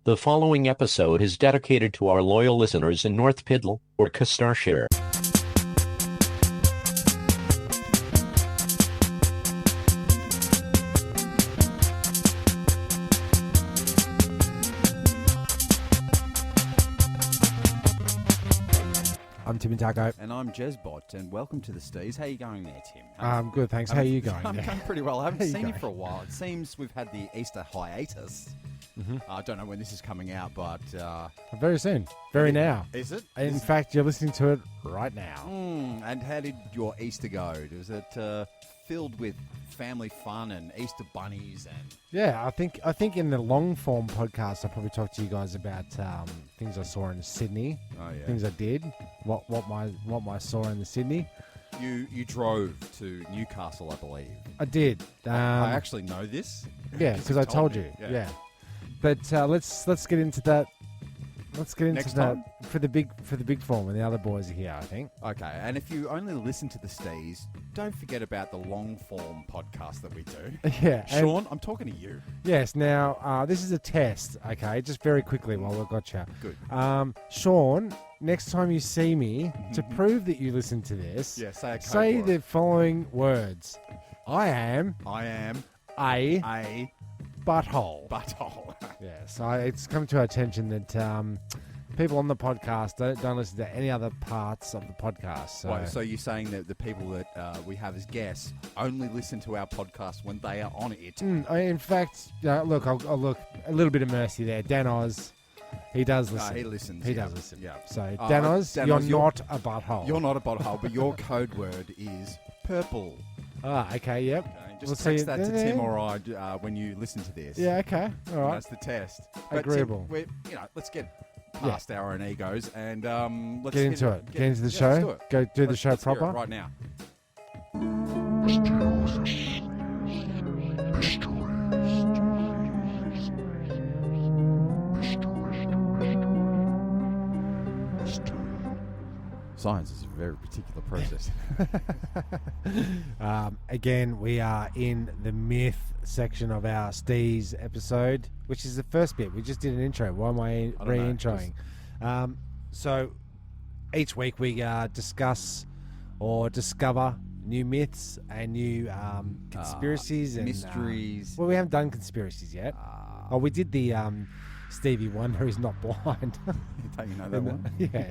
The following episode is dedicated to our loyal listeners in North Piddle, Worcestershire. I'm Tim and Taco. And I'm Jezbot, and welcome to the STEEZ. How are you going there, Tim? I'm good, thanks. How are you going? I'm going pretty well. I haven't seen you going? for a while. It seems we've had the Easter hiatus. I don't know when this is coming out, but... Very soon. Very now. Is it? In fact, you're listening to it right now. And how did your Easter go? Was it filled with family fun and Easter bunnies and... Yeah, I think in the long form podcast, I'll probably talk to you guys about things I saw in Sydney. Oh, yeah. Things I did. What I saw in the Sydney. You drove to Newcastle, I believe. I did. I actually know this. Yeah, because I told you. Yeah. But let's get into that. Let's get into Next that time? for the big form, and the other boys are here, I think. Okay, and if you only listen to the STEEZ, don't forget about the long form podcast that we do. Yeah, Sean, I'm talking to you. Yes. Now, this is a test. Okay, just very quickly while we've got you. Good. Sean, next time you see me, to prove that you listen to this, say the following words: I am a butthole. Butthole. Yeah. So it's come to our attention that people on the podcast don't listen to any other parts of the podcast. So you're saying that the people that we have as guests only listen to our podcast when they are on it? In fact, look, I'll look a little bit of mercy there. Dan Oz, he does listen. He listens. He does listen. Yeah. So Dan Oz, you're not a butthole. You're not a butthole, but your code word is purple. Ah, okay, yep. Okay, just text that to Tim or I when you listen to this. Yeah, okay, all right. That's the test. But Agreeable. Tim, let's get past our own egos and let's get into it. Get into the show. Let's do it. Go do the show let's proper. Hear it right now. Science is a very particular process. Again, we are in the myth section of our STEEZ episode, which is the first bit. We just did an intro. Why am I re-introing? So each week we discuss or discover new myths and new conspiracies and mysteries. Well, we haven't done conspiracies yet. We did the Stevie Wonder is not blind. Don't you know that one? Yeah.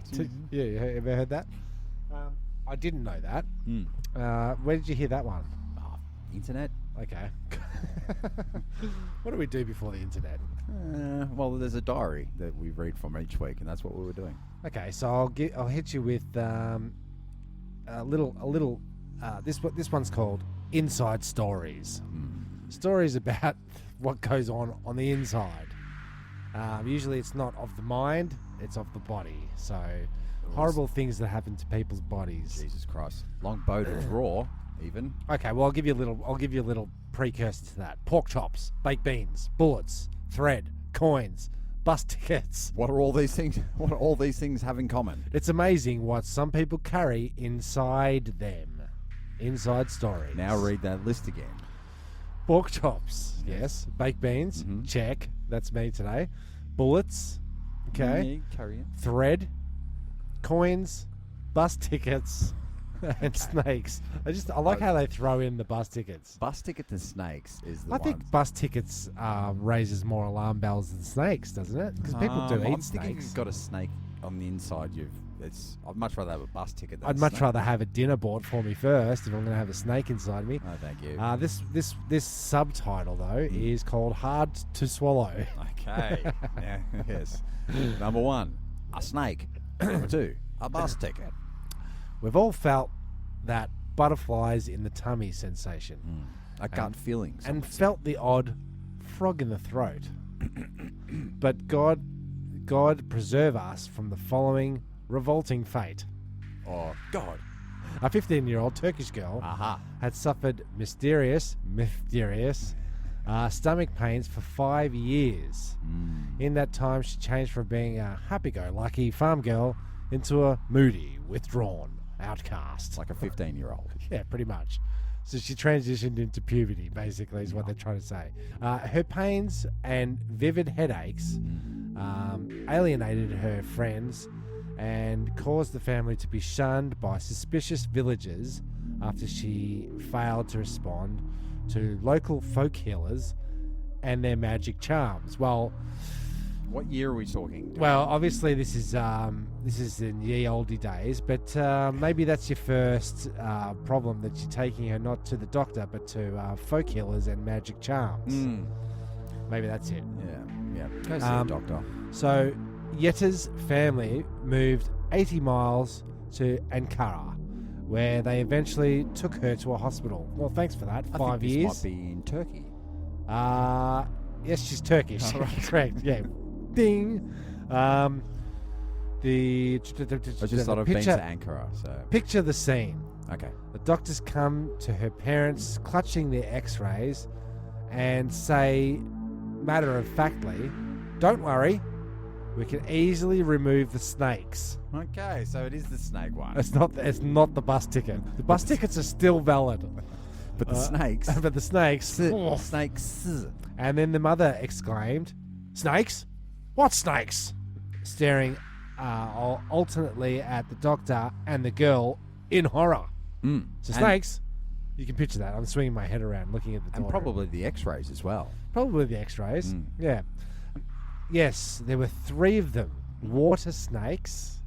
You ever heard that? I didn't know that. Where did you hear that one? Internet. Okay. What do we do before the internet? Well, there's a diary that we read from each week, and that's what we were doing. Okay, so I'll hit you with a little. This one's called Inside Stories. Stories about what goes on the inside. Usually it's not of the mind, it's of the body. So horrible things that happen to people's bodies. Jesus Christ. Longboat or raw, even. Okay, well I'll give you a little precursor to that. Pork chops, baked beans, bullets, thread, coins, bus tickets. What are all these things? What do all these things have in common? It's amazing what some people carry inside them. Inside stories. Now read that list again. Pork chops, yes. Baked beans, check. That's me today. Bullets, okay. Carry it. Thread, coins, bus tickets, and snakes. I like how they throw in the bus tickets. Bus tickets and snakes is the I think bus tickets raises more alarm bells than snakes, doesn't it? Because people do eat I'm snakes. thinking you've got a snake on the inside. I'd much rather have a bus ticket than I'd a much snake. rather have a dinner bought for me first if I'm going to have a snake inside me. Oh, thank you. This subtitle though is called Hard to Swallow. Okay. Yeah, yes. Number 1, a snake. Number 2, a bus ticket. We've all felt that butterflies in the tummy sensation. A gut feeling. And felt the odd frog in the throat. But God preserve us from the following revolting fate. Oh, God. A 15-year-old Turkish girl had suffered mysterious stomach pains for 5 years. In that time, she changed from being a happy-go-lucky farm girl into a moody, withdrawn outcast. Like a 15-year-old. Yeah, pretty much. So she transitioned into puberty, basically, is what they're trying to say. Her pains and vivid headaches alienated her friends and caused the family to be shunned by suspicious villagers after she failed to respond to local folk healers and their magic charms. Well, What year are we talking? obviously this is in the oldie days, but maybe that's your first problem, that you're taking her not to the doctor but to folk healers and magic charms. Maybe that's it. Yeah. Go see a doctor. So Yetta's family moved 80 miles to Ankara, where they eventually took her to a hospital. Well, thanks for that. I 5 think years. This might be in Turkey. Yes, she's Turkish. Oh, right. Correct. Yeah. Ding. I I just thought I've been to Ankara. So Picture the scene. okay. The doctors come to her parents clutching their x-rays and say, matter-of-factly, "Don't worry, we can easily remove the snakes." Okay, so it is the snake one. It's not the bus ticket. The bus tickets are still valid. But the snakes. But the snakes. Oh. Snakes. And then the mother exclaimed, "Snakes? What snakes?" Staring alternately at the doctor and the girl in horror. So snakes, you can picture that. I'm swinging my head around looking at the daughter. And probably the x-rays as well. Probably the x-rays. Yeah. Yes, there were 3 of them. Water snakes.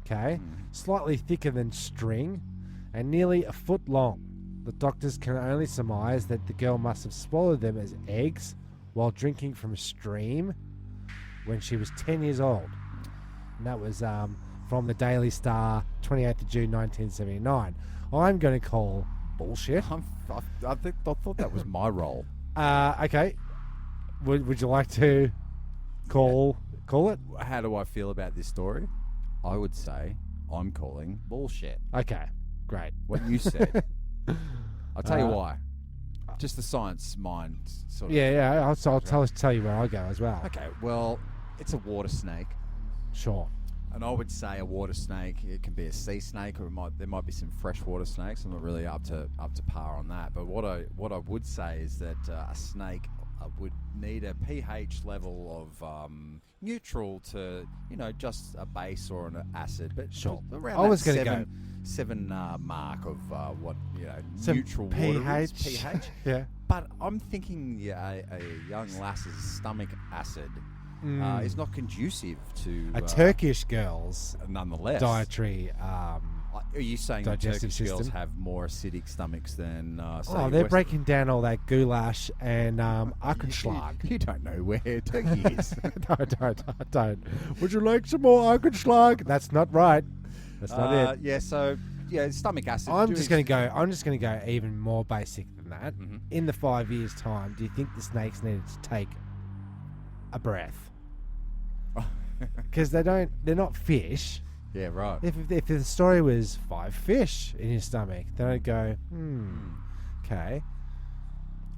Okay. Slightly thicker than string and nearly a foot long. The doctors can only surmise that the girl must have swallowed them as eggs while drinking from a stream when she was 10 years old. And that was from the Daily Star, 28th of June 1979. I'm going to call bullshit. I thought that was my role. Okay. Would you like to call it? How do I feel about this story? I would say I'm calling bullshit. Okay, great. What you said. I'll tell you why. Just the science mind sort of. Yeah. I'll tell you where I go as well. Okay, well, it's a water snake. Sure. And I would say a water snake, it can be a sea snake, or there might be some freshwater snakes. I'm not really up to par on that. But what I would say is that a snake would need a pH level of neutral to, just a base or an acid. But Sure. around I was going to go 7 mark of what Some neutral water is. pH. pH. Yeah. But I'm thinking a young lass's stomach acid is not conducive to A Turkish girl's nonetheless. dietary. Are you saying that digestive Turkish girls system. have more acidic stomachs than They're West- breaking down all that goulash and Arkenschlag. You don't know where Turkey is. No, I don't. Would you like some more Arkenschlag? That's not right. That's not it. Yeah, so stomach acid. I'm just going to go even more basic than that. Mm-hmm. In the 5 years' time, do you think the snakes needed to take a breath? Because they're not fish. Yeah, right. If the story was 5 fish in your stomach, then I'd go, okay.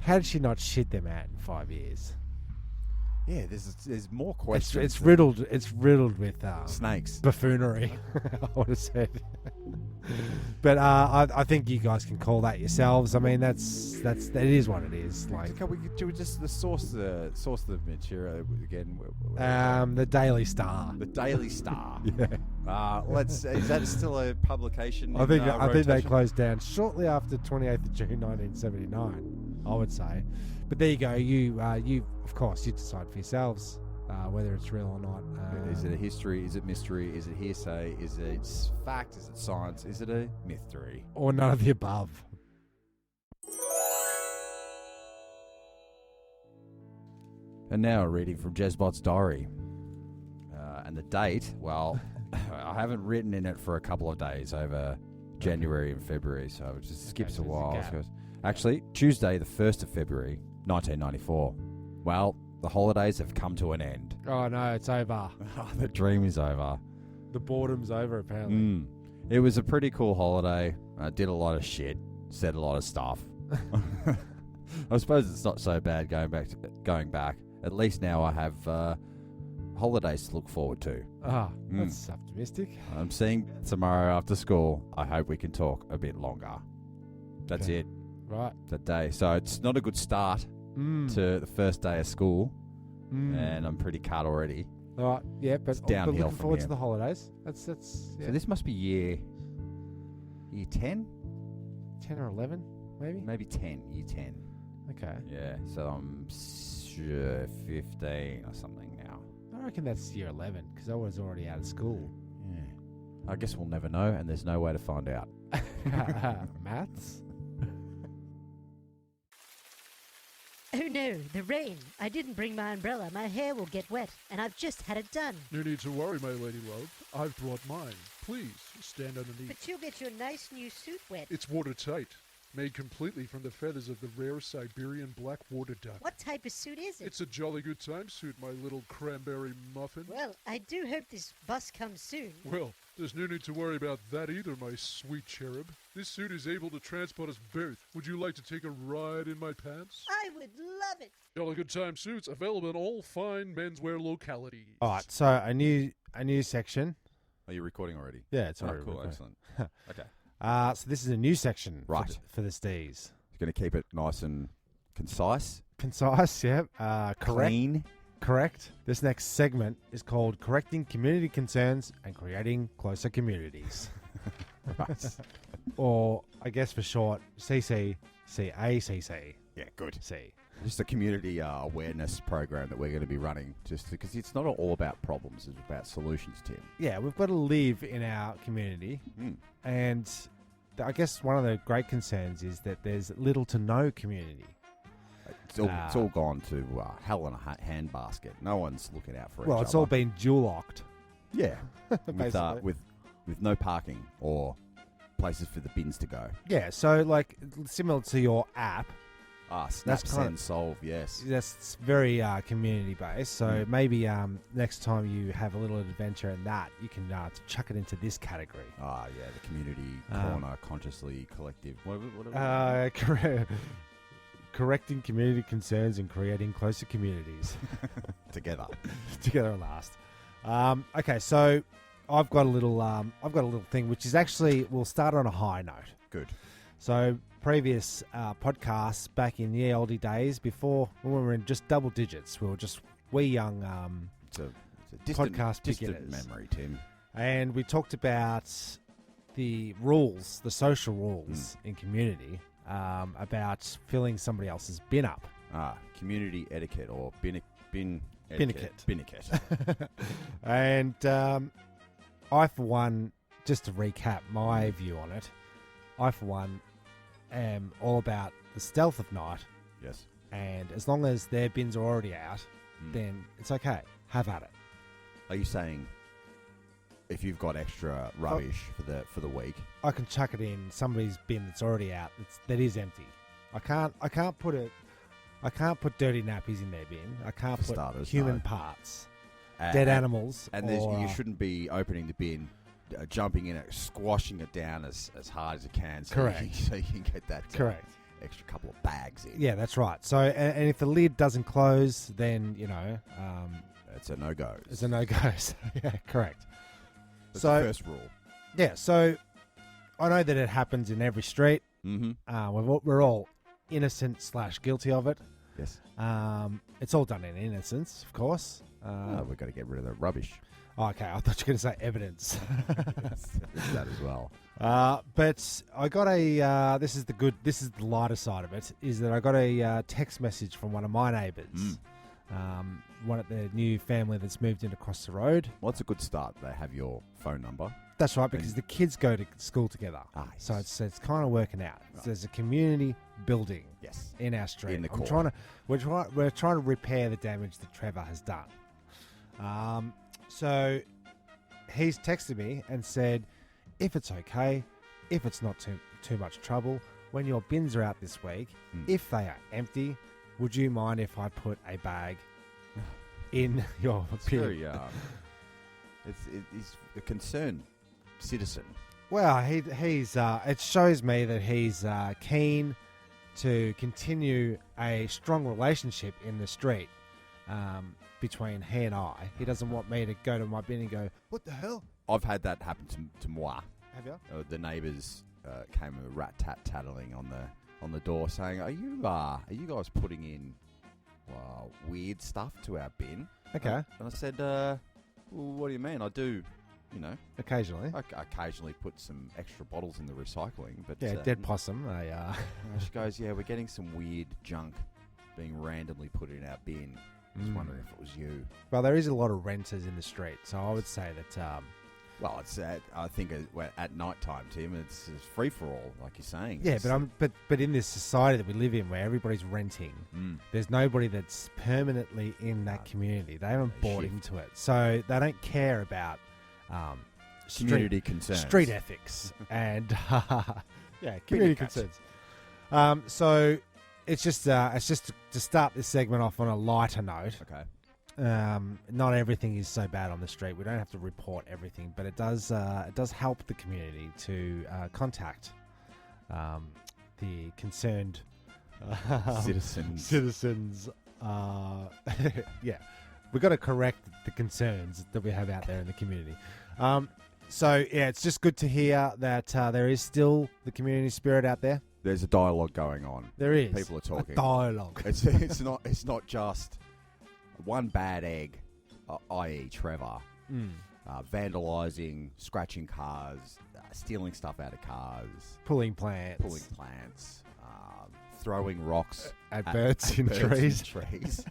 How did she not shit them out in 5 years? Yeah, there's more questions. It's riddled with snakes. buffoonery. I would have said. But I think you guys can call that yourselves. I mean, that is what it is. Like, Can we do just the source of the material again? the Daily Star. The Daily Star. Yeah. Is that still a publication? I think they rotation? closed down shortly after 28th of June 1979. I would say. But there you go. You of course you decide for yourselves whether it's real or not. Is it a history? Is it mystery? Is it hearsay? Is it fact? Is it science? Is it a mystery? Or none of the above? And now a reading from Jezbot's diary. And the date, well, I haven't written in it for a couple of days over January and February, so it just skips a while. Actually, Tuesday, the 1st of February, 1994. Well, the holidays have come to an end. Oh no, it's over. The dream is over. The boredom's over, apparently. It was a pretty cool holiday. I did a lot of shit, said a lot of stuff. I suppose it's not so bad going back. At least now I have holidays to look forward to. That's optimistic. I'm seeing tomorrow after school. I hope we can talk a bit longer. That's Okay. it. Right. That day. So it's not a good start to the first day of school. and I'm pretty cut already. All right, yeah, but downhill looking from forward here. to the holidays. That's yeah. So this must be year 10? 10 or 11, maybe? Maybe 10, year 10. Okay. Yeah, so I'm 15 or something now. I reckon that's year 11, because I was already out of school. Yeah. I guess we'll never know, and there's no way to find out. Maths? Oh no, the rain. I didn't bring my umbrella. My hair will get wet, and I've just had it done. No need to worry, my lady love. I've brought mine. Please, stand underneath. But you'll get your nice new suit wet. It's watertight, made completely from the feathers of the rare Siberian black water duck. What type of suit is it? It's a jolly good time suit, my little cranberry muffin. Well, I do hope this bus comes soon. Well, there's no need to worry about that either, my sweet cherub. This suit is able to transport us both. Would you like to take a ride in my pants? I would love it. Jolly good time suits available in all fine menswear localities. All right, so a new section. Are you recording already? Yeah, it's already cool, recording. excellent. Okay. So this is a new section Right. for the STEEZ. Going to keep it nice and concise. Concise, yeah. Correct. Clean. Correct. This next segment is called Correcting Community Concerns and Creating Closer Communities. Right. Or, I guess for short, CCCACC. Yeah, good. C. Just a community awareness program that we're going to be running, just because it's not all about problems, it's about solutions, Tim. Yeah, we've got to live in our community. And I guess one of the great concerns is that there's little to no community. It's all gone to hell in a handbasket. No one's looking out for each other. Well, it's all been dual-locked. Yeah, basically. with no parking or places for the bins to go. Yeah, so like similar to your app, Snap, That's kind Send, Solve, yes. that's very community-based. So maybe next time you have a little adventure in that, you can chck it into this category. Yeah, the community corner, consciously collective. Correcting community concerns and creating closer communities. Together Together at last. Okay, so I've got a little thing which is actually, we'll start on a high note. Good. So previous podcasts back in the oldie days, before when we were in just double digits, we were just wee young It's a distant, podcast distant beginners. memory, Tim. And we talked about the rules, the social rules in community, about filling somebody else's bin up. Community etiquette or bin Binnicket. Binnicket. And I, for one, just to recap my view on it, I, for one, am all about the stealth of night. Yes. And as long as their bins are already out, then it's okay. Have at it. Are you saying if you've got extra rubbish for the week, I can chuck it in somebody's bin that's already out. That is empty. I can't put dirty nappies in their bin. I can't For put starters, human no. parts, dead animals, and you shouldn't be opening the bin, jumping in it, squashing it down as hard as you can. So Correct. So you can get that correct. extra couple of bags in. Yeah, that's right. So, and if the lid doesn't close, then It's a no-go. it's a no-go. So, yeah, correct. That's so the first rule. yeah, so I know that it happens in every street. Mm-hmm. We're all innocent / guilty of it. Yes. It's all done in innocence, of course. We've got to get rid of the rubbish. Okay, I thought you were going to say evidence. There's that as well. But I got this is the lighter side of it, is that I got a text message from one of my neighbours. One of the new family that's moved in across the road. Well, it's a good start. They have your phone number. That's right, because the kids go to school together. So Yes. it's kind of working out. Right. There's a community building Yes. in our street. In the I'm core. we're trying to repair the damage that Trevor has done. So he's texted me and said, if it's okay, if it's not too much trouble, when your bins are out this week, if they are empty, would you mind if I put a bag in your It's bin? very, he's a concerned citizen. Well, he's it shows me that he's keen to continue a strong relationship in the street between he and I. He doesn't want me to go to my bin and go, what the hell? I've had that happen to moi. Have you? The neighbours came with rat-tat-tattling on the door saying, are you guys putting in weird stuff to our bin. Okay. And I said, well, what do you mean? I do, Occasionally. I occasionally put some extra bottles in the recycling. But Yeah, dead possum. She goes, yeah, we're getting some weird junk being randomly put in our bin. I was wondering if it was you. Well, there is a lot of renters in the street, so I would say that... Well, it's I think at night time, Tim, it's free for all, like you're saying. Yeah, but in this society that we live in, where everybody's renting, there's nobody that's permanently in that community. They haven't bought into it, so they don't care about community concerns, street ethics, and community concerns. So it's just to start this segment off on a lighter note. Okay. Not everything is so bad on the street. We don't have to report everything, but it does help the community to contact the concerned citizens. Yeah, we've got to correct the concerns that we have out there in the community. So yeah, it's just good to hear that there is still the community spirit out there. There's a dialogue going on. There is. People are talking. A dialogue. It's not just one bad egg, i.e. Trevor, vandalising, scratching cars, stealing stuff out of cars, pulling plants, throwing rocks at birds in trees.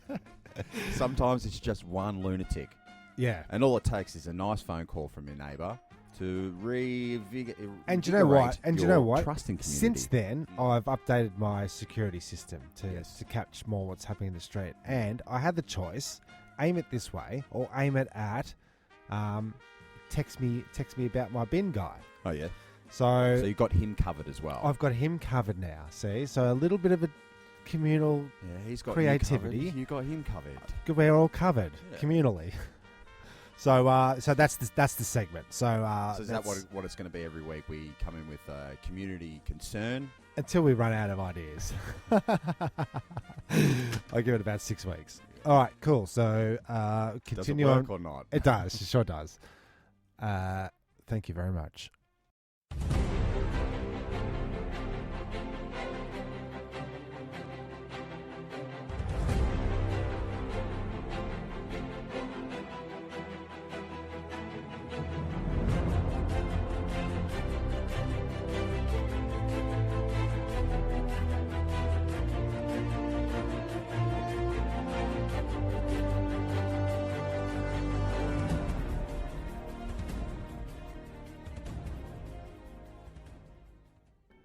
Sometimes it's just one lunatic. Yeah. And all it takes is a nice phone call from your neighbour to reinvigorate And do you know what? Trust in community. Since then, I've updated my security system to catch more what's happening in the street. And I had the choice, aim it this way or aim it at text me about my bin guy. Oh, yeah. So you got him covered as well. I've got him covered now, see? So a little bit of a communal he's got creativity. You got him covered. We're all covered communally. So that's the segment. So is that what it's going to be every week? We come in with community concern until we run out of ideas. I'll give it about 6 weeks. All right, cool. So continue does it work on. Or not? It does. It sure does. Thank you very much.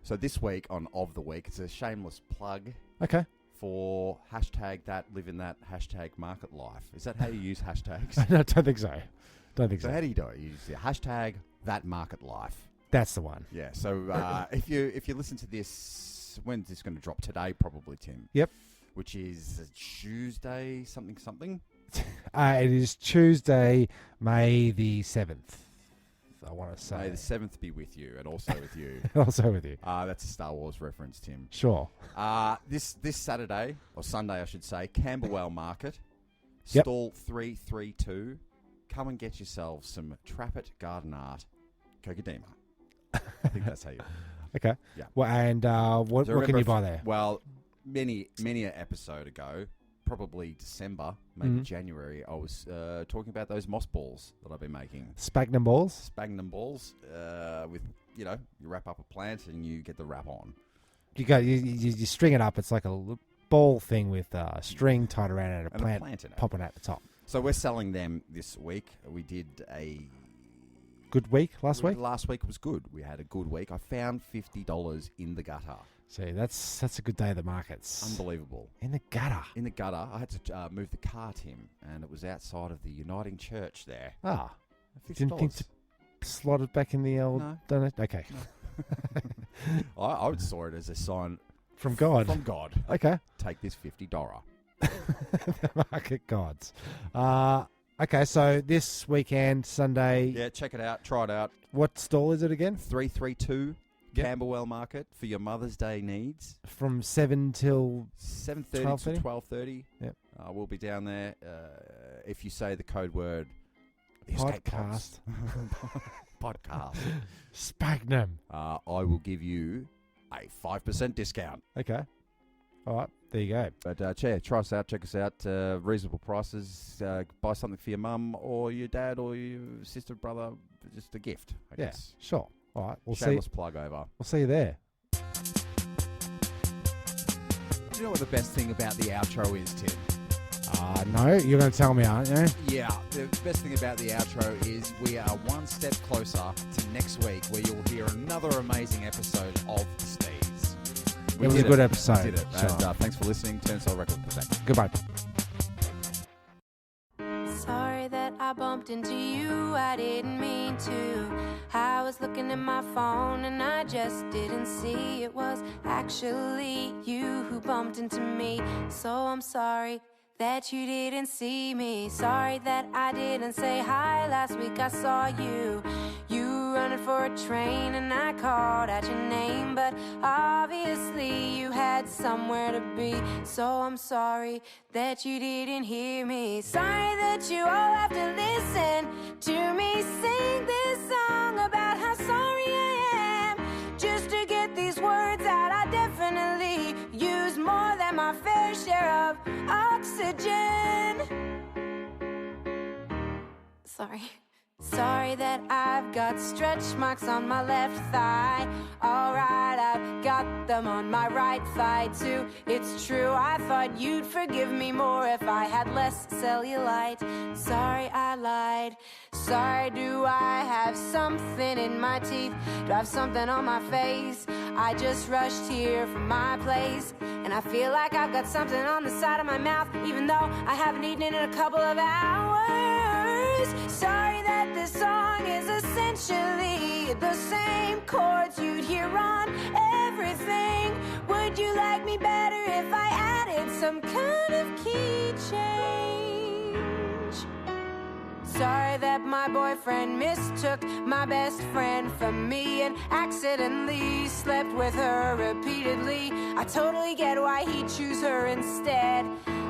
So this week on Of the Week, it's a shameless plug. Okay. For hashtag that, live in that hashtag market life. Is that how you use hashtags? No, I don't think so. So how do you do it? You use the hashtag that market life. That's the one. Yeah. So if you listen to this, when's this going to drop? Today, probably, Tim. Yep. Which is Tuesday, something. It is Tuesday, May the 7th. I want to say. May the 7th be with you, and also with you. Also with you. That's a Star Wars reference, Tim. Sure. This Saturday, or Sunday, I should say, Camberwell Market, Yep. stall 332. Come and get yourselves some Trappet Garden Art Cocodema. I think that's how you. Okay. Yeah. Well, and what can you buy there? Well, many an episode ago, probably December, maybe January, I was talking about those moss balls that I've been making. Sphagnum balls? Sphagnum balls with, you wrap up a plant and you get the wrap on. You string it up. It's like a ball thing with string tied around it and a plant in it. popping out the top. So we're selling them this week. We did a good week last week. Last week was good. We had a good week. I found $50 in the gutter. See, that's a good day at the markets. Unbelievable. In the gutter. In the gutter. I had to move the car, Tim, and it was outside of the Uniting Church there. Ah, $50. didn't think to slot it back in the old. No. Donut? Okay. No. I saw it as a sign from God. From God. Okay. Take this $50. The market gods. Okay, so this weekend, Sunday. Yeah, check it out. Try it out. What stall is it again? 332 Camberwell Market for your Mother's Day needs. From 7 till 7:30 to 12:30. Yep. We'll be down there. If you say the code word podcast. Podcast. Sphagnum. I will give you a 5% discount. Okay. All right. There you go. But try us out, check us out. Reasonable prices. Buy something for your mum or your dad or your sister, brother. Just a gift, I guess. Sure. All right. Shameless plug over. We'll see you there. Do you know what the best thing about the outro is, Tim? No, you're going to tell me, aren't you? Yeah, the best thing about the outro is we are one step closer to next week where you'll hear another amazing episode of the STEEZ. It was a good episode. We did it. Sure. And thanks for listening. Turnstile Record Protect. Goodbye. Sorry that I bumped into you, I didn't mean to. I was looking at my phone and I just didn't see it was actually you who bumped into me. So I'm sorry that you didn't see me. Sorry that I didn't say hi last week. I saw you running for a train and I called out your name, but obviously you had somewhere to be. So I'm sorry that you didn't hear me. Sorry that you all have to listen to me sing this song about how sorry I am. Just to get these words out, I definitely use more than my fair share of oxygen. Sorry that I've got stretch marks on my left thigh. Alright, I've got them on my right thigh too. It's true, I thought you'd forgive me more if I had less cellulite. Sorry I lied. Sorry, do I have something in my teeth? Do I have something on my face? I just rushed here from my place and I feel like I've got something on the side of my mouth, even though I haven't eaten in a couple of hours. Sorry that this song is essentially the same chords you'd hear on everything. Would you like me better if I added some kind of key change? Sorry that my boyfriend mistook my best friend for me and accidentally slept with her repeatedly. I totally get why he'd choose her instead.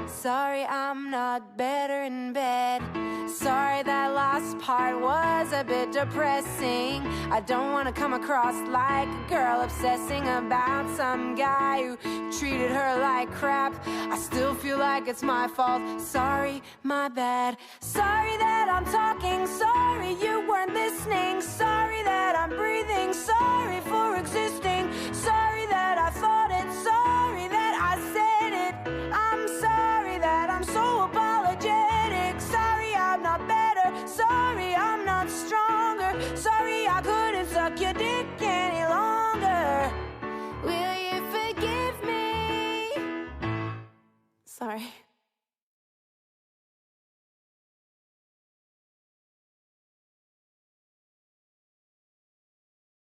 Sorry I'm not better in bed. Sorry that last part was a bit depressing. I don't want to come across like a girl obsessing about some guy who treated her like crap. I still feel like it's my fault. Sorry, my bad. Sorry that I'm talking. Sorry you weren't listening. Sorry that I'm breathing. Sorry for existing.